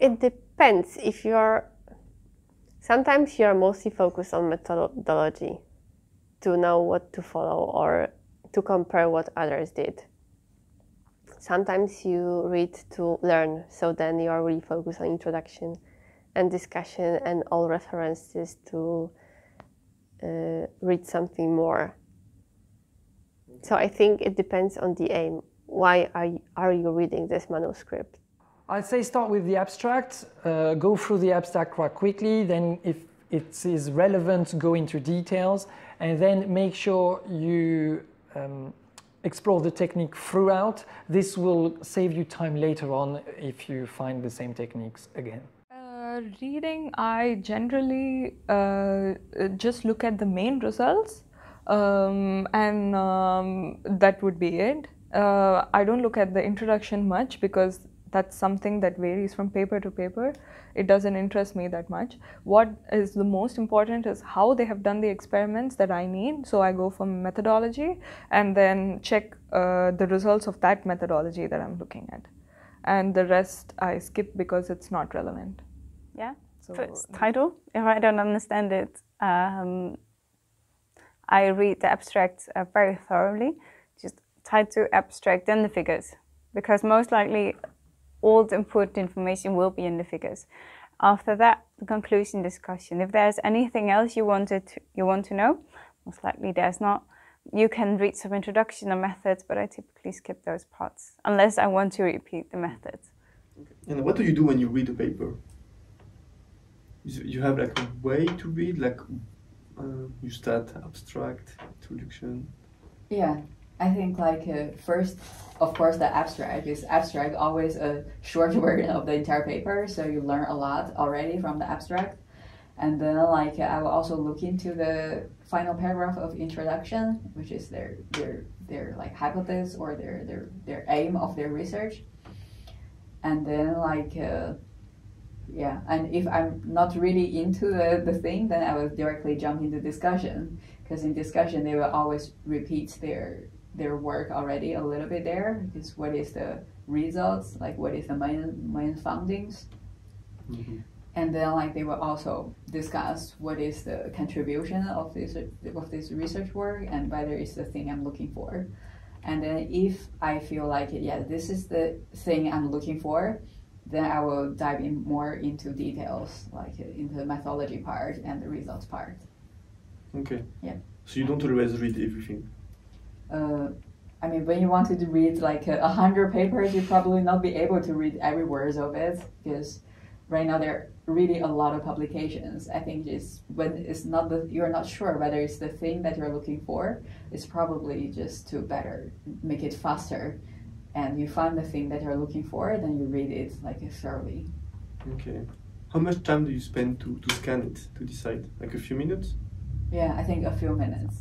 it depends. If you're, sometimes you're mostly focused on methodology to know what to follow or to compare what others did. Sometimes you read to learn, so then you are really focused on introduction and discussion and all references to read something more. So I think it depends on the aim. Why are you reading this manuscript? I'd say start with the abstract, go through the abstract quite quickly, then if it is relevant, go into details, and then make sure you explore the technique throughout. This will save you time later on if you find the same techniques again. Reading, I generally just look at the main results and that would be it. I don't look at the introduction much because that's something that varies from paper to paper. It doesn't interest me that much. What is the most important is how they have done the experiments that I need. So I go for methodology and then check the results of that methodology that I'm looking at. And the rest I skip because it's not relevant. Yeah, so first title, if I don't understand it, I read the abstract very thoroughly. Just title, abstract, then the figures. Because most likely all the input information will be in the figures. After that, the conclusion discussion. If there's anything else you want to know, most likely there's not. You can read some introduction or methods, but I typically skip those parts, unless I want to repeat the methods. Okay. And what do you do when you read a paper? You have like a way to read, like you start abstract, introduction? Yeah. I think like first, of course, the abstract is always a short version of the entire paper, so you learn a lot already from the abstract. And then like I will also look into the final paragraph of introduction, which is their like hypothesis or their aim of their research. And then like yeah, and if I'm not really into the thing, then I will directly jump into discussion, because in discussion they will always repeat their work already a little bit there, because what is the results, like what is the main findings. Mm-hmm. And then like they will also discuss what is the contribution of this research work and whether it's the thing I'm looking for. And then if I feel like yeah, this is the thing I'm looking for, then I will dive in more into details, like into the methodology part and the results part. Okay. Yeah. So you don't always read everything? I mean, when you wanted to read like 100 papers, you probably not be able to read every word of it, because right now there are really a lot of publications. I think it's when it's not you're not sure whether it's the thing that you're looking for, it's probably just to better make it faster. And you find the thing that you're looking for, then you read it like thoroughly. Okay. How much time do you spend to scan it, to decide? Like a few minutes? Yeah, I think a few minutes.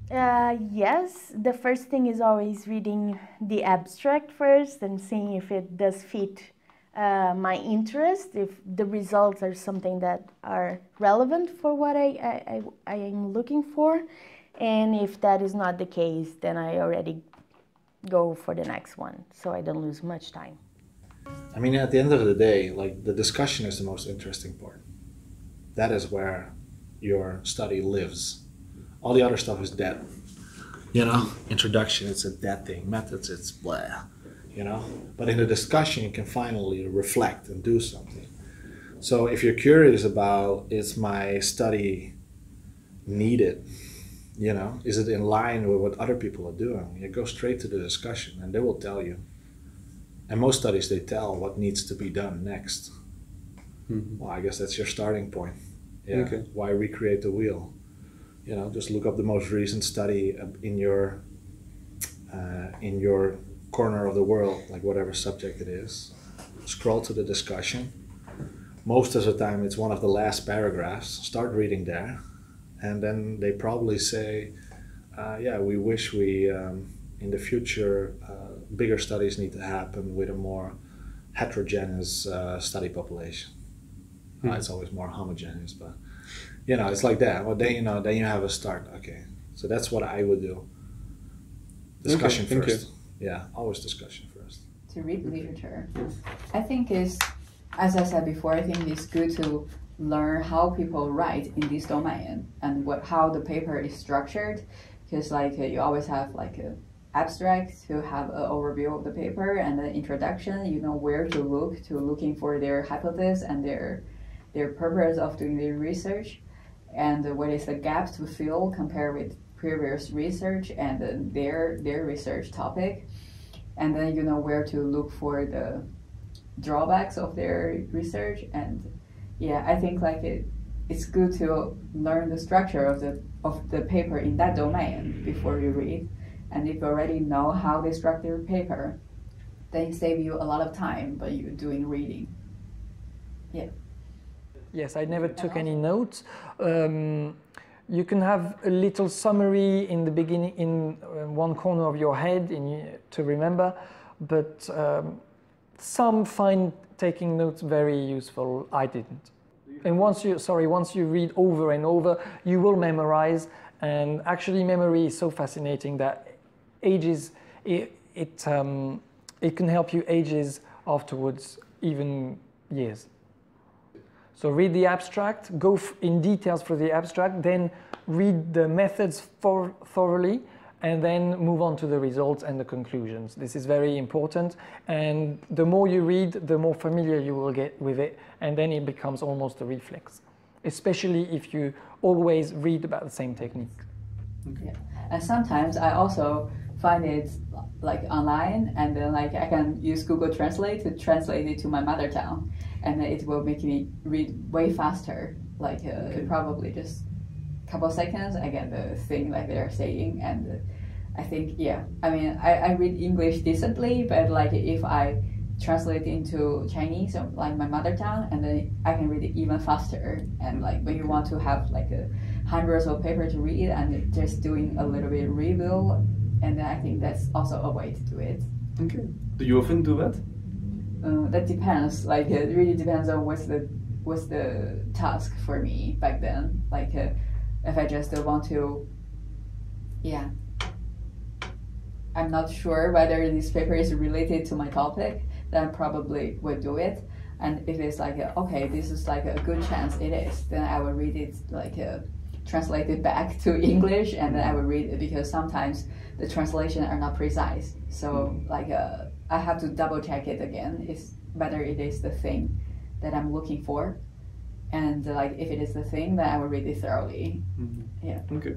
Yes, the first thing is always reading the abstract first and seeing if it does fit my interest, if the results are something that are relevant for what I am looking for. And if that is not the case, then I already go for the next one, so I don't lose much time. I mean, at the end of the day, like the discussion is the most interesting part. That is where your study lives. All the other stuff is dead. You know, introduction, it's a dead thing. Methods, it's blah. You know, but in the discussion, you can finally reflect and do something. So if you're curious about, is my study needed? You know, is it in line with what other people are doing? You go straight to the discussion and they will tell you. And most studies, they tell what needs to be done next. Mm-hmm. Well, I guess that's your starting point. Yeah. Okay. Why recreate the wheel? You know, just look up the most recent study in your corner of the world, like whatever subject it is. Scroll to the discussion. Most of the time, it's one of the last paragraphs. Start reading there. And then they probably say, yeah, we wish we, in the future, bigger studies need to happen with a more heterogeneous study population. It's always more homogeneous, but, you know, it's like that. Well, then, you know, then you have a start. Okay, so that's what I would do. Discussion first. Yeah, always discussion first. To read literature, I think is as I said before, I think it's good to learn how people write in this domain and how the paper is structured, because like you always have like a abstract to have an overview of the paper and the introduction. You know where to look looking for their hypothesis and their purpose of doing the research, and what is the gap to fill compared with previous research and their research topic, and then you know where to look for the drawbacks of their research. And yeah, I think like it's good to learn the structure of the paper in that domain before you read. And if you already know how they structure paper, then it saves you a lot of time by you doing reading. Yeah. Yes, I never took any notes. You can have a little summary in the beginning, in one corner of your head to remember, but some find taking notes very useful. I didn't. And once you read over and over, you will memorize. And actually, memory is so fascinating that ages it can help you ages afterwards, even years. So read the abstract, go in details for the abstract, then read the methods thoroughly, and then move on to the results and the conclusions. This is very important, and the more you read, the more familiar you will get with it, and then it becomes almost a reflex, especially if you always read about the same technique. Okay. Yeah. And sometimes I also find it like online, and then like I can use Google Translate to translate it to my mother tongue, and it will make me read way faster. Like probably just a couple of seconds, I get the thing like they're saying, and I think yeah. I mean, I read English decently, but like if I translate into Chinese or like my mother tongue, and then I can read it even faster. And like when you want to have like hundreds of paper to read and just doing a little bit review, and then I think that's also a way to do it. Okay. Do you often do that? That depends. Like it really depends on what's the task for me back then. Like if I just want to, yeah, I'm not sure whether this paper is related to my topic, then I probably would do it. And if it's like okay, this is like a good chance it is, then I will read it like translate it back to English, and then I will read it, because sometimes the translation are not precise. So like I have to double check it again, is whether it is the thing that I'm looking for, and like if it is the thing, then I will read it thoroughly. Mm-hmm. Yeah. Okay.